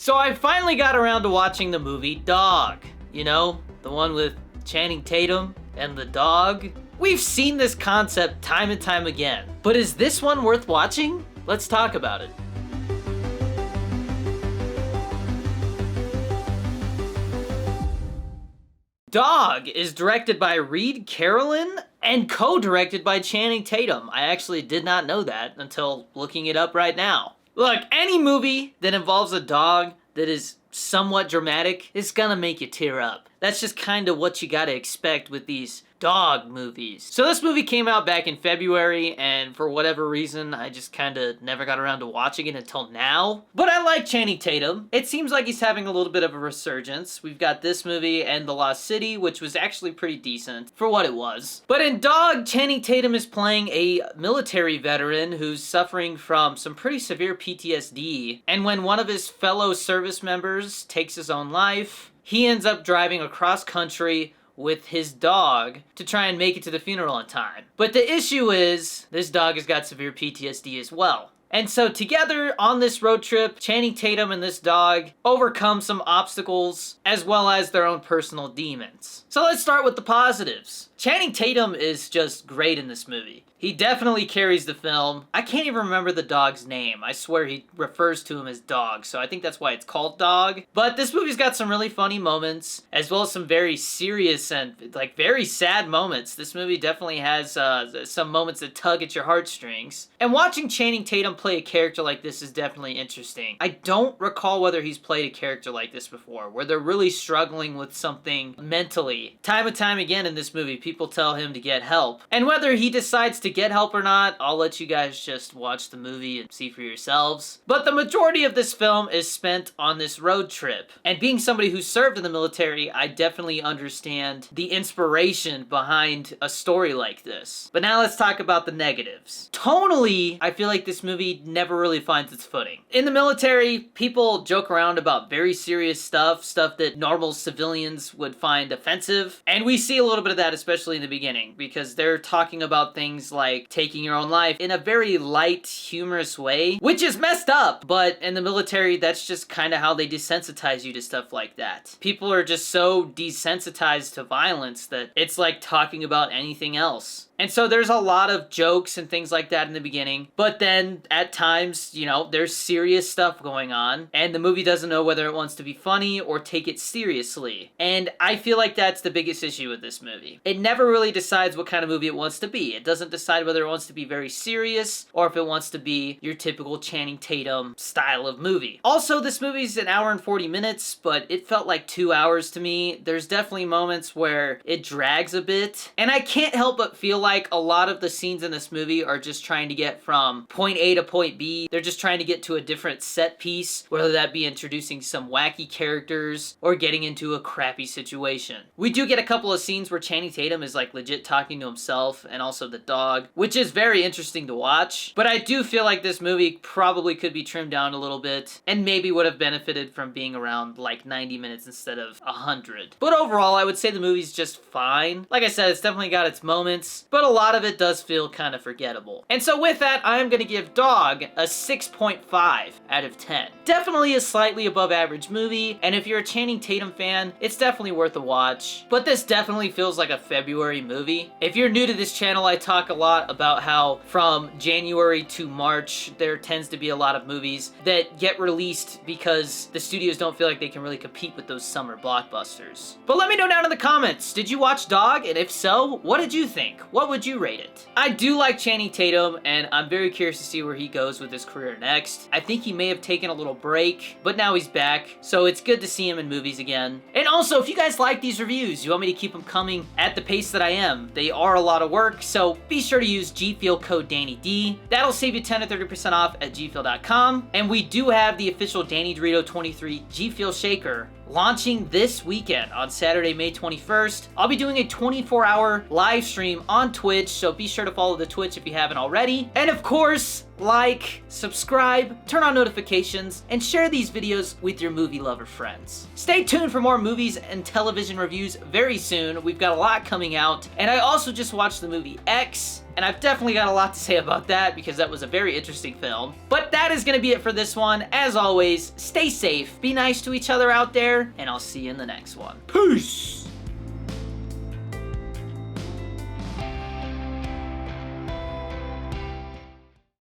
So I finally got around to watching the movie Dog. You know, the one with Channing Tatum and the dog. We've seen this concept time and time again, but is this one worth watching? Let's talk about it. Dog is directed by Reed Carolyn and co-directed by Channing Tatum. I actually did not know that until looking it up right now. Look, any movie that involves a dog that is somewhat dramatic is gonna make you tear up. That's just kind of what you gotta expect with these dog movies. So this movie came out back in February, and for whatever reason, I just kind of never got around to watching it until now. But I like Channing Tatum. It seems like he's having a little bit of a resurgence. We've got this movie and The Lost City, which was actually pretty decent for what it was. But in Dog, Channing Tatum is playing a military veteran who's suffering from some pretty severe PTSD, and when one of his fellow service members takes his own life, he ends up driving across country with his dog to try and make it to the funeral in time. But the issue is, this dog has got severe PTSD as well. And so together on this road trip, Channing Tatum and this dog overcome some obstacles as well as their own personal demons. So let's start with the positives. Channing Tatum is just great in this movie. He definitely carries the film. I can't even remember the dog's name. I swear he refers to him as Dog, so I think that's why it's called Dog. But this movie's got some really funny moments, as well as some very serious and like very sad moments. This movie definitely has some moments that tug at your heartstrings. And watching Channing Tatum play a character like this is definitely interesting. I don't recall whether he's played a character like this before, where they're really struggling with something mentally. Time and time again in this movie, people tell him to get help. And whether he decides to get help or not, I'll let you guys just watch the movie and see for yourselves. But the majority of this film is spent on this road trip. And being somebody who served in the military, I definitely understand the inspiration behind a story like this. But now let's talk about the negatives. Tonally, I feel like this movie never really finds its footing. In the military, people joke around about very serious stuff that normal civilians would find offensive. And we see a little bit of that, especially in the beginning, because they're talking about things like taking your own life in a very light, humorous way, which is messed up. But in the military, that's just kind of how they desensitize you to stuff like that. People are just so desensitized to violence that it's like talking about anything else. And so there's a lot of jokes and things like that in the beginning, but then at times, you know, there's serious stuff going on, and the movie doesn't know whether it wants to be funny or take it seriously. And I feel like that's the biggest issue with this movie. It never really decides what kind of movie it wants to be. It doesn't decide whether it wants to be very serious or if it wants to be your typical Channing Tatum style of movie. Also, this movie's an hour and 40 minutes, but it felt like 2 hours to me. There's definitely moments where it drags a bit, and I can't help but feel like a lot of the scenes in this movie are just trying to get from point A to point B. They're just trying to get to a different set piece, whether that be introducing some wacky characters or getting into a crappy situation. We do get a couple of scenes where Channing Tatum is like legit talking to himself and also the dog, which is very interesting to watch. But I do feel like this movie probably could be trimmed down a little bit and maybe would have benefited from being around like 90 minutes instead of 100. But overall, I would say the movie's just fine. Like I said, it's definitely got its moments, but a lot of it does feel kind of forgettable. And so with that, I'm going to give Dog a 6.5 out of 10. Definitely a slightly above average movie, and if you're a Channing Tatum fan, it's definitely worth a watch. But this definitely feels like a February movie. If you're new to this channel, I talk a lot about how from January to March, there tends to be a lot of movies that get released because the studios don't feel like they can really compete with those summer blockbusters. But let me know down in the comments, did you watch Dog? And if so, what did you think? What would you rate it? I do like Channing Tatum, and I'm very curious to see where he goes with his career next. I think he may have taken a little break, but now he's back, so it's good to see him in movies again. And also, if you guys like these reviews, you want me to keep them coming at the pace that I am. They are a lot of work, so be sure to use GFUEL code DannyD. That'll save you 10 to 30% off at GFUEL.com. And we do have the official Danny Dorito 23 GFUEL shaker launching this weekend on Saturday, May 21st. I'll be doing a 24-hour live stream on Twitch, so be sure to follow the Twitch if you haven't already. And of course, like, subscribe, turn on notifications, and share these videos with your movie lover friends. Stay tuned for more movies and television reviews very soon. We've got a lot coming out, and I also just watched the movie X, and I've definitely got a lot to say about that because that was a very interesting film. But that is going to be it for this one. As always, stay safe, be nice to each other out there, and I'll see you in the next one. Peace!